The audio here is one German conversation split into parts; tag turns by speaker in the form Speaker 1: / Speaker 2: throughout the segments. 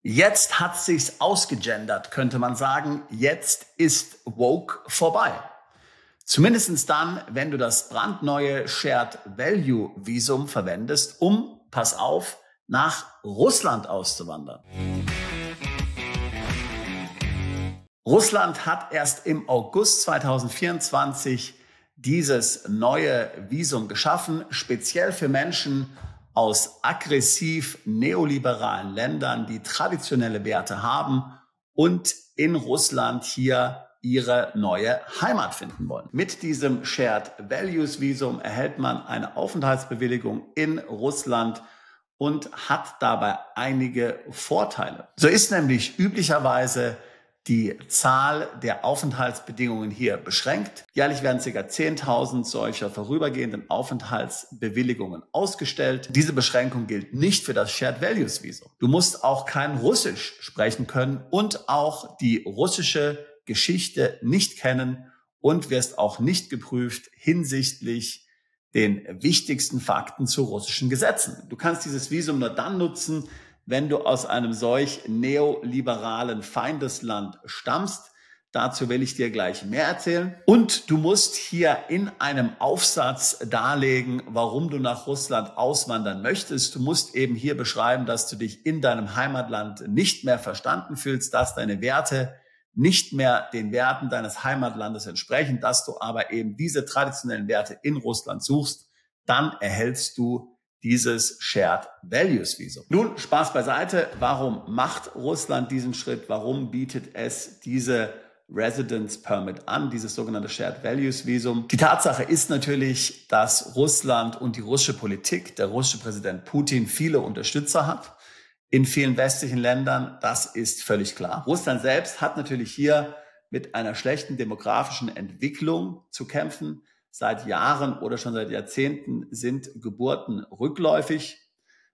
Speaker 1: Jetzt hat sich's ausgegendert, könnte man sagen. Jetzt ist woke vorbei. Zumindestens dann, wenn du das brandneue Shared Value Visum verwendest, um, pass auf, nach Russland auszuwandern. Russland hat erst im August 2024 dieses neue Visum geschaffen, speziell für Menschen aus aggressiv neoliberalen Ländern, die traditionelle Werte haben und in Russland hier ihre neue Heimat finden wollen. Mit diesem Shared Values Visum erhält man eine Aufenthaltsbewilligung in Russland und hat dabei einige Vorteile. So ist nämlich üblicherweise die Zahl der Aufenthaltsbedingungen hier beschränkt. Jährlich werden ca. 10.000 solcher vorübergehenden Aufenthaltsbewilligungen ausgestellt. Diese Beschränkung gilt nicht für das Shared Values Visum. Du musst auch kein Russisch sprechen können und auch die russische Geschichte nicht kennen und wirst auch nicht geprüft hinsichtlich den wichtigsten Fakten zu russischen Gesetzen. Du kannst dieses Visum nur dann nutzen, wenn du aus einem solch neoliberalen Feindesland stammst. Dazu will ich dir gleich mehr erzählen. Und du musst hier in einem Aufsatz darlegen, warum du nach Russland auswandern möchtest. Du musst eben hier beschreiben, dass du dich in deinem Heimatland nicht mehr verstanden fühlst, dass deine Werte nicht mehr den Werten deines Heimatlandes entsprechen, dass du aber eben diese traditionellen Werte in Russland suchst. Dann erhältst du dieses Shared Values Visum. Nun, Spaß beiseite. Warum macht Russland diesen Schritt? Warum bietet es diese Residence Permit an, dieses sogenannte Shared Values Visum? Die Tatsache ist natürlich, dass Russland und die russische Politik, der russische Präsident Putin, viele Unterstützer hat in vielen westlichen Ländern. Das ist völlig klar. Russland selbst hat natürlich hier mit einer schlechten demografischen Entwicklung zu kämpfen. Seit Jahren oder schon seit Jahrzehnten sind Geburten rückläufig.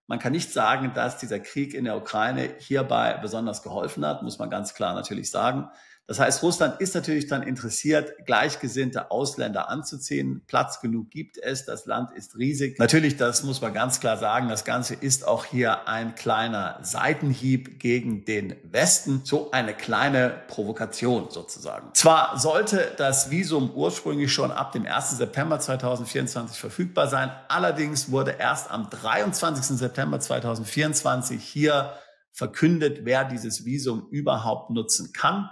Speaker 1: Man kann nicht sagen, dass dieser Krieg in der Ukraine hierbei besonders geholfen hat, muss man ganz klar natürlich sagen. Das heißt, Russland ist natürlich dann interessiert, gleichgesinnte Ausländer anzuziehen. Platz genug gibt es, das Land ist riesig. Natürlich, das muss man ganz klar sagen, das Ganze ist auch hier ein kleiner Seitenhieb gegen den Westen, so eine kleine Provokation sozusagen. Zwar sollte das Visum ursprünglich schon ab dem 1. September 2024 verfügbar sein, allerdings wurde erst am 23. September 2024 hier verkündet, wer dieses Visum überhaupt nutzen kann.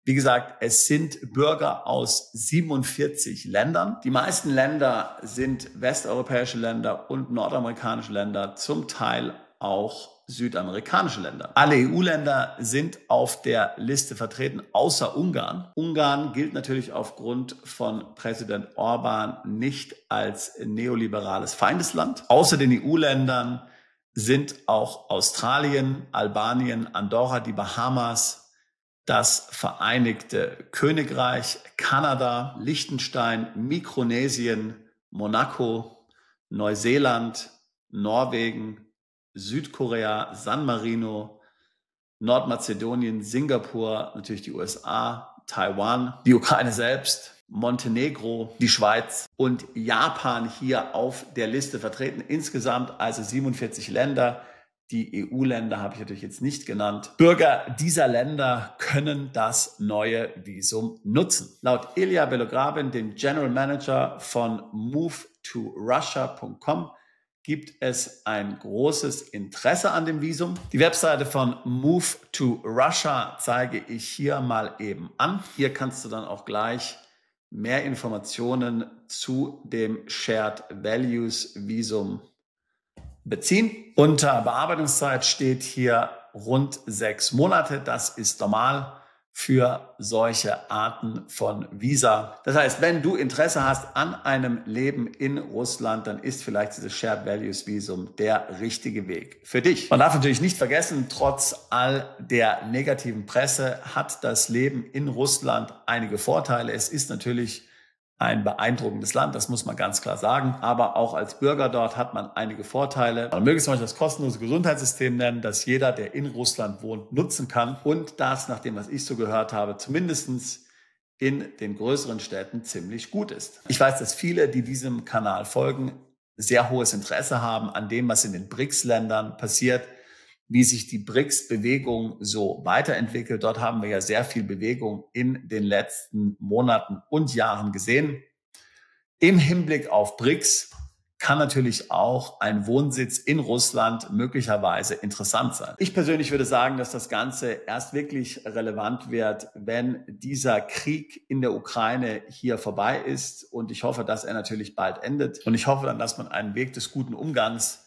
Speaker 1: Wie gesagt, es sind Bürger aus 47 Ländern. Die meisten Länder sind westeuropäische Länder und nordamerikanische Länder, zum Teil auch südamerikanische Länder. Alle EU-Länder sind auf der Liste vertreten, außer Ungarn. Ungarn gilt natürlich aufgrund von Präsident Orban nicht als neoliberales Feindesland. Außer den EU-Ländern sind auch Australien, Albanien, Andorra, die Bahamas, das Vereinigte Königreich, Kanada, Liechtenstein, Mikronesien, Monaco, Neuseeland, Norwegen, Südkorea, San Marino, Nordmazedonien, Singapur, natürlich die USA, Taiwan, die Ukraine selbst, Montenegro, die Schweiz und Japan hier auf der Liste vertreten. Insgesamt also 47 Länder. Die EU-Länder habe ich natürlich jetzt nicht genannt. Bürger dieser Länder können das neue Visum nutzen. Laut Ilya Belograbin, dem General Manager von MoveToRussia.com, gibt es ein großes Interesse an dem Visum. Die Webseite von Move to Russia zeige ich hier mal eben an. Hier kannst du dann auch gleich mehr Informationen zu dem Shared Values Visum beziehen. Unter Bearbeitungszeit steht hier rund 6 Monate. Das ist normal für solche Arten von Visa. Das heißt, wenn du Interesse hast an einem Leben in Russland, dann ist vielleicht dieses Shared Values Visum der richtige Weg für dich. Man darf natürlich nicht vergessen, trotz all der negativen Presse hat das Leben in Russland einige Vorteile. Es ist natürlich ein beeindruckendes Land, das muss man ganz klar sagen. Aber auch als Bürger dort hat man einige Vorteile. Man möge zum Beispiel das kostenlose Gesundheitssystem nennen, das jeder, der in Russland wohnt, nutzen kann. Und das, nach dem, was ich so gehört habe, zumindest in den größeren Städten ziemlich gut ist. Ich weiß, dass viele, die diesem Kanal folgen, sehr hohes Interesse haben an dem, was in den BRICS-Ländern passiert. wie sich die BRICS-Bewegung so weiterentwickelt. Dort haben wir ja sehr viel Bewegung in den letzten Monaten und Jahren gesehen. Im Hinblick auf BRICS kann natürlich auch ein Wohnsitz in Russland möglicherweise interessant sein. Ich persönlich würde sagen, dass das Ganze erst wirklich relevant wird, wenn dieser Krieg in der Ukraine hier vorbei ist. Und ich hoffe, dass er natürlich bald endet. Und ich hoffe dann, dass man einen Weg des guten Umgangs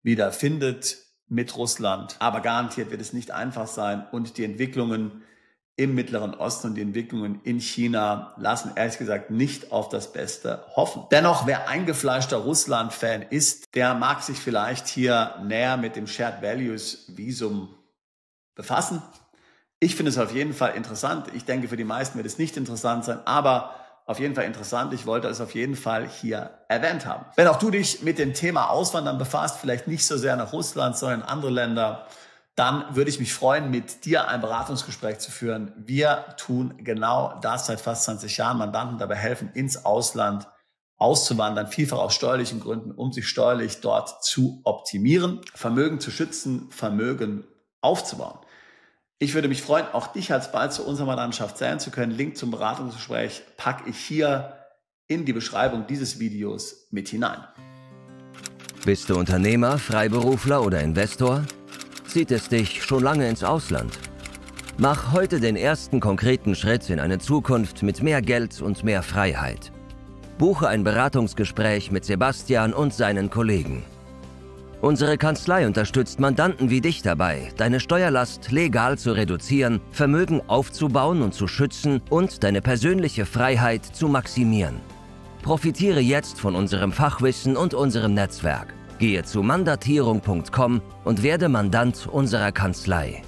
Speaker 1: wieder findet mit Russland. Aber garantiert wird es nicht einfach sein. Und die Entwicklungen im Mittleren Osten und die Entwicklungen in China lassen ehrlich gesagt nicht auf das Beste hoffen. Dennoch, wer eingefleischter Russland-Fan ist, der mag sich vielleicht hier näher mit dem Shared Values Visum befassen. Ich finde es auf jeden Fall interessant. Ich denke, für die meisten wird es nicht interessant sein, aber auf jeden Fall interessant. Ich wollte es auf jeden Fall hier erwähnt haben. Wenn auch du dich mit dem Thema Auswandern befasst, vielleicht nicht so sehr nach Russland, sondern in andere Länder, dann würde ich mich freuen, mit dir ein Beratungsgespräch zu führen. Wir tun genau das seit fast 20 Jahren. Mandanten dabei helfen, ins Ausland auszuwandern, vielfach aus steuerlichen Gründen, um sich steuerlich dort zu optimieren, Vermögen zu schützen, Vermögen aufzubauen. Ich würde mich freuen, auch dich alsbald zu unserer Mandantschaft zählen zu können. Link zum Beratungsgespräch packe ich hier in die Beschreibung dieses Videos mit hinein.
Speaker 2: Bist du Unternehmer, Freiberufler oder Investor? Zieht es dich schon lange ins Ausland? Mach heute den ersten konkreten Schritt in eine Zukunft mit mehr Geld und mehr Freiheit. Buche ein Beratungsgespräch mit Sebastian und seinen Kollegen. Unsere Kanzlei unterstützt Mandanten wie dich dabei, deine Steuerlast legal zu reduzieren, Vermögen aufzubauen und zu schützen und deine persönliche Freiheit zu maximieren. Profitiere jetzt von unserem Fachwissen und unserem Netzwerk. Gehe zu mandatierung.com und werde Mandant unserer Kanzlei.